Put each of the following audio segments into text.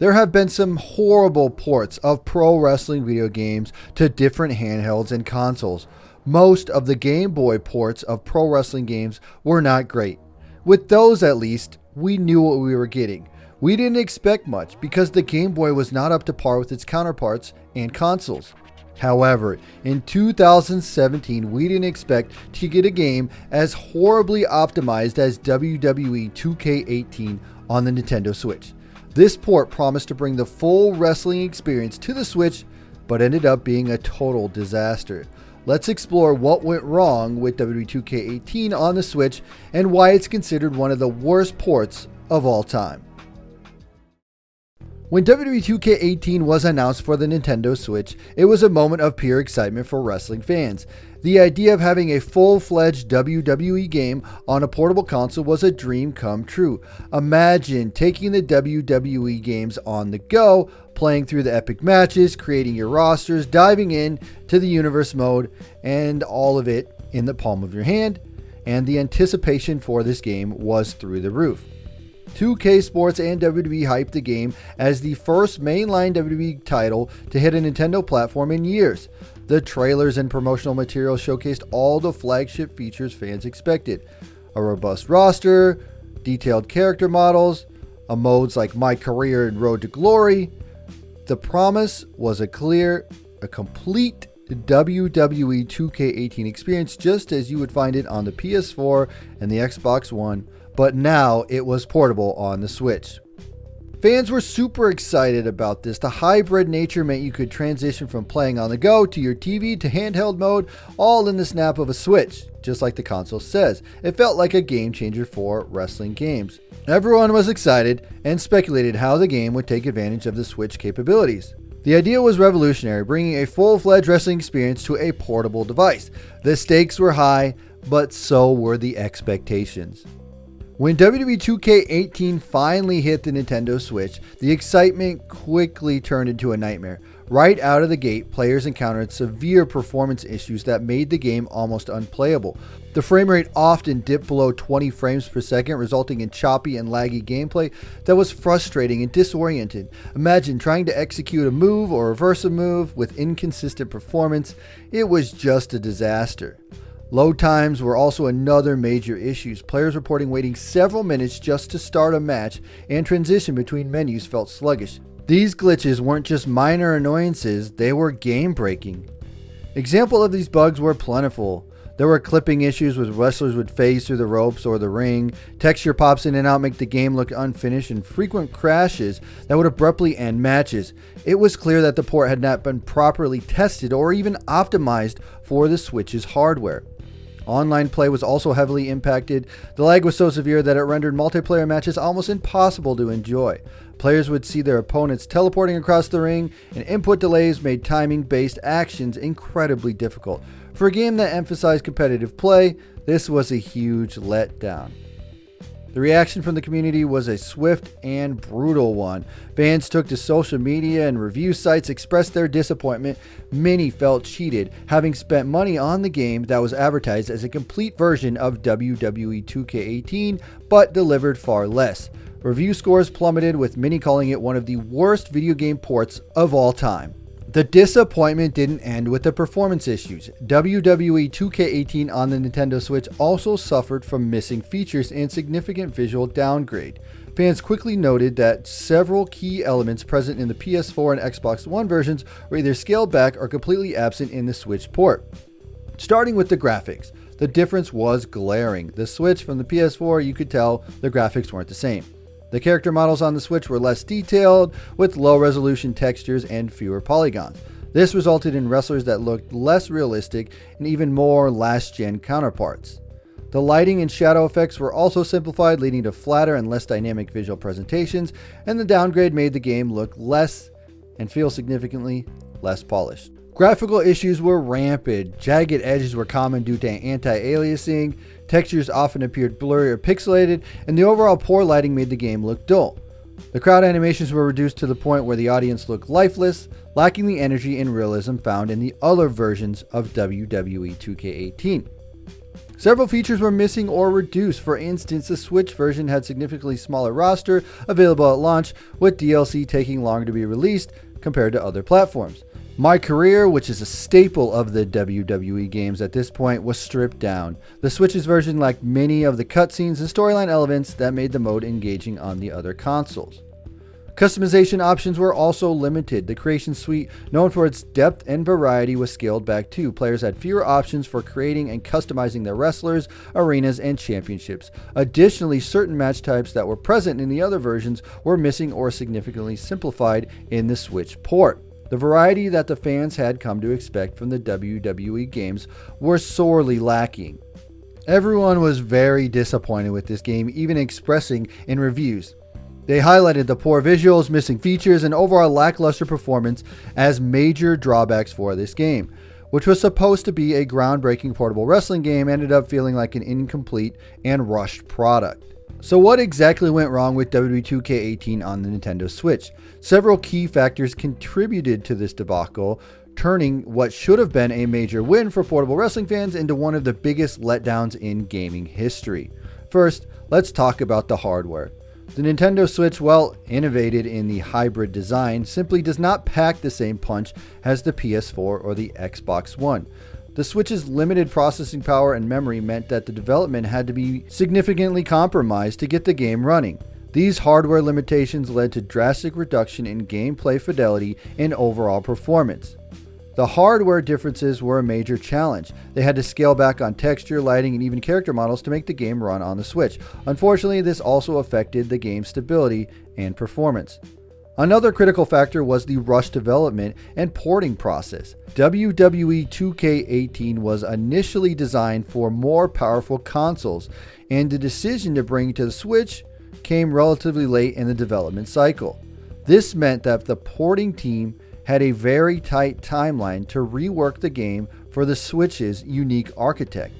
There have been some horrible ports of pro wrestling video games to different handhelds and consoles. Most of the Game Boy ports of pro wrestling games were not great. With those at least, we knew what we were getting. We didn't expect much because the Game Boy was not up to par with its counterparts and consoles. However, in 2017, we didn't expect to get a game as horribly optimized as WWE 2K18 on the Nintendo Switch. This port promised to bring the full wrestling experience to the Switch, but ended up being a total disaster. Let's explore what went wrong with WWE 2K18 on the Switch and why it's considered one of the worst ports of all time. When WWE 2K18 was announced for the Nintendo Switch, it was a moment of pure excitement for wrestling fans. The idea of having a full-fledged WWE game on a portable console was a dream come true. Imagine taking the WWE games on the go, playing through the epic matches, creating your rosters, diving in to the universe mode, and all of it in the palm of your hand. And the anticipation for this game was through the roof. 2K Sports and WWE hyped the game as the first mainline WWE title to hit a Nintendo platform in years. The trailers and promotional material showcased all the flagship features fans expected. A robust roster, detailed character models, modes like My Career and Road to Glory. The promise was a complete WWE 2K18 experience just as you would find it on the PS4 and the Xbox One, but now it was portable on the Switch. Fans were super excited about this. The hybrid nature meant you could transition from playing on the go to your TV to handheld mode, all in the snap of a switch, just like the console says. It felt like a game changer for wrestling games. Everyone was excited and speculated how the game would take advantage of the Switch capabilities. The idea was revolutionary, bringing a full-fledged wrestling experience to a portable device. The stakes were high, but so were the expectations. When WWE 2K18 finally hit the Nintendo Switch, the excitement quickly turned into a nightmare. Right out of the gate, players encountered severe performance issues that made the game almost unplayable. The frame rate often dipped below 20 frames per second, resulting in choppy and laggy gameplay that was frustrating and disoriented. Imagine trying to execute a move or reverse a move with inconsistent performance. It was just a disaster. Load times were also another major issue. Players reporting waiting several minutes just to start a match, and transition between menus felt sluggish. These glitches weren't just minor annoyances, they were game-breaking. Examples of these bugs were plentiful. There were clipping issues with wrestlers would phase through the ropes or the ring, texture pops in and out make the game look unfinished, and frequent crashes that would abruptly end matches. It was clear that the port had not been properly tested or even optimized for the Switch's hardware. Online play was also heavily impacted. The lag was so severe that it rendered multiplayer matches almost impossible to enjoy. Players would see their opponents teleporting across the ring, and input delays made timing-based actions incredibly difficult. For a game that emphasized competitive play, this was a huge letdown. The reaction from the community was a swift and brutal one. Fans took to social media and review sites expressed their disappointment. Many felt cheated, having spent money on the game that was advertised as a complete version of WWE 2K18, but delivered far less. Review scores plummeted, with many calling it one of the worst video game ports of all time. The disappointment didn't end with the performance issues. WWE 2K18 on the Nintendo Switch also suffered from missing features and significant visual downgrade. Fans quickly noted that several key elements present in the PS4 and Xbox One versions were either scaled back or completely absent in the Switch port. Starting with the graphics, the difference was glaring. The Switch from the PS4, you could tell the graphics weren't the same. The character models on the Switch were less detailed, with low-resolution textures and fewer polygons. This resulted in wrestlers that looked less realistic and even more last-gen counterparts. The lighting and shadow effects were also simplified, leading to flatter and less dynamic visual presentations, and the downgrade made the game look less and feel significantly less polished. Graphical issues were rampant. Jagged edges were common due to anti-aliasing, textures often appeared blurry or pixelated, and the overall poor lighting made the game look dull. The crowd animations were reduced to the point where the audience looked lifeless, lacking the energy and realism found in the other versions of WWE 2K18. Several features were missing or reduced. For instance, the Switch version had significantly smaller roster available at launch, with DLC taking longer to be released compared to other platforms. My Career, which is a staple of the WWE games at this point, was stripped down. The Switch's version lacked many of the cutscenes and storyline elements that made the mode engaging on the other consoles. Customization options were also limited. The Creation Suite, known for its depth and variety, was scaled back too. Players had fewer options for creating and customizing their wrestlers, arenas, and championships. Additionally, certain match types that were present in the other versions were missing or significantly simplified in the Switch port. The variety that the fans had come to expect from the WWE games were sorely lacking. Everyone was very disappointed with this game, even expressing in reviews. They highlighted the poor visuals, missing features, and overall lackluster performance as major drawbacks for this game, which was supposed to be a groundbreaking portable wrestling game, ended up feeling like an incomplete and rushed product. So what exactly went wrong with WWE 2K18 on the Nintendo Switch? Several key factors contributed to this debacle, turning what should have been a major win for portable wrestling fans into one of the biggest letdowns in gaming history. First, let's talk about the hardware. The Nintendo Switch, while innovated in the hybrid design, simply does not pack the same punch as the PS4 or the Xbox One. The Switch's limited processing power and memory meant that the development had to be significantly compromised to get the game running. These hardware limitations led to drastic reduction in gameplay fidelity and overall performance. The hardware differences were a major challenge. They had to scale back on texture, lighting, and even character models to make the game run on the Switch. Unfortunately, this also affected the game's stability and performance. Another critical factor was the rushed development and porting process. WWE 2K18 was initially designed for more powerful consoles, and the decision to bring it to the Switch came relatively late in the development cycle. This meant that the porting team had a very tight timeline to rework the game for the Switch's unique architect.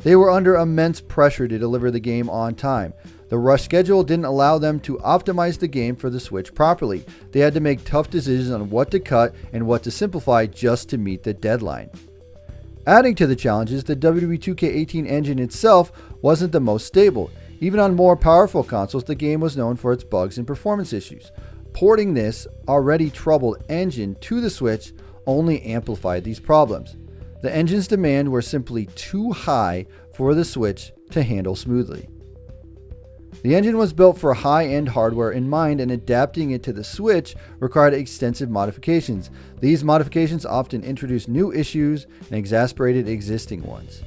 They were under immense pressure to deliver the game on time. The rush schedule didn't allow them to optimize the game for the Switch properly. They had to make tough decisions on what to cut and what to simplify just to meet the deadline. Adding to the challenges, the WWE 2K18 engine itself wasn't the most stable. Even on more powerful consoles, the game was known for its bugs and performance issues. Porting this already troubled engine to the Switch only amplified these problems. The engine's demands were simply too high for the Switch to handle smoothly. The engine was built for high-end hardware in mind, and adapting it to the Switch required extensive modifications. These modifications often introduced new issues and exasperated existing ones.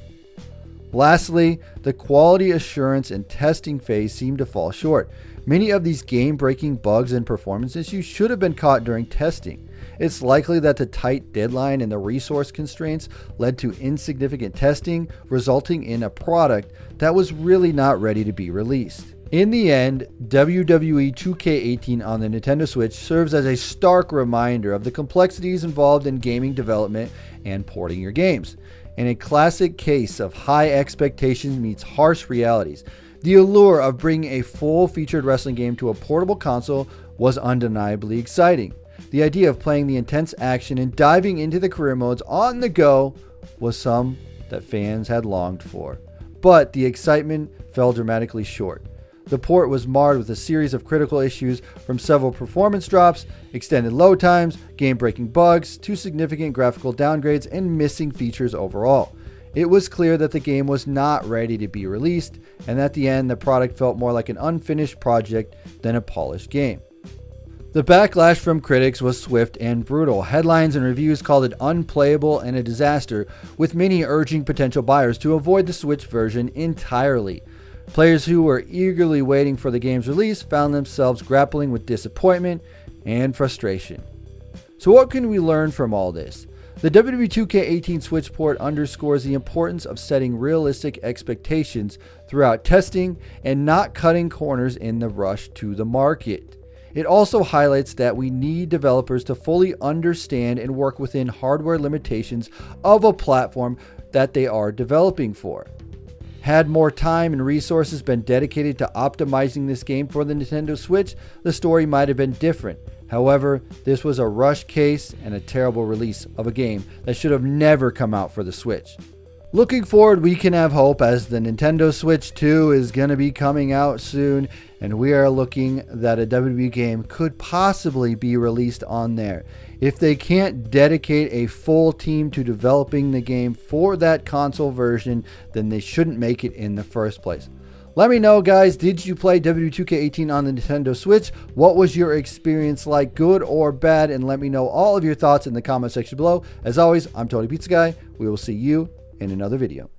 Lastly, the quality assurance and testing phase seemed to fall short. Many of these game-breaking bugs and performance issues should have been caught during testing. It's likely that the tight deadline and the resource constraints led to insignificant testing, resulting in a product that was really not ready to be released. In the end, WWE 2K18 on the Nintendo Switch serves as a stark reminder of the complexities involved in gaming development and porting your games. In a classic case of high expectations meets harsh realities, the allure of bringing a full-featured wrestling game to a portable console was undeniably exciting. The idea of playing the intense action and diving into the career modes on the go was something that fans had longed for. But the excitement fell dramatically short. The port was marred with a series of critical issues, from several performance drops, extended load times, game-breaking bugs, to significant graphical downgrades and missing features overall. It was clear that the game was not ready to be released, and at the end, the product felt more like an unfinished project than a polished game. The backlash from critics was swift and brutal. Headlines and reviews called it unplayable and a disaster, with many urging potential buyers to avoid the Switch version entirely. Players who were eagerly waiting for the game's release found themselves grappling with disappointment and frustration. So what can we learn from all this? The WWE 2K18 Switch port underscores the importance of setting realistic expectations throughout testing and not cutting corners in the rush to the market. It also highlights that we need developers to fully understand and work within hardware limitations of a platform that they are developing for. Had more time and resources been dedicated to optimizing this game for the Nintendo Switch, the story might have been different. However, this was a rush case and a terrible release of a game that should have never come out for the Switch. Looking forward, we can have hope as the Nintendo Switch 2 is going to be coming out soon, and we are looking that a WWE game could possibly be released on there. If they can't dedicate a full team to developing the game for that console version, then they shouldn't make it in the first place. Let me know, guys, did you play WWE2K18 on the Nintendo Switch? What was your experience like, good or bad? And let me know all of your thoughts in the comment section below. As always, I'm TonyPizzaGuy. We will see you in another video.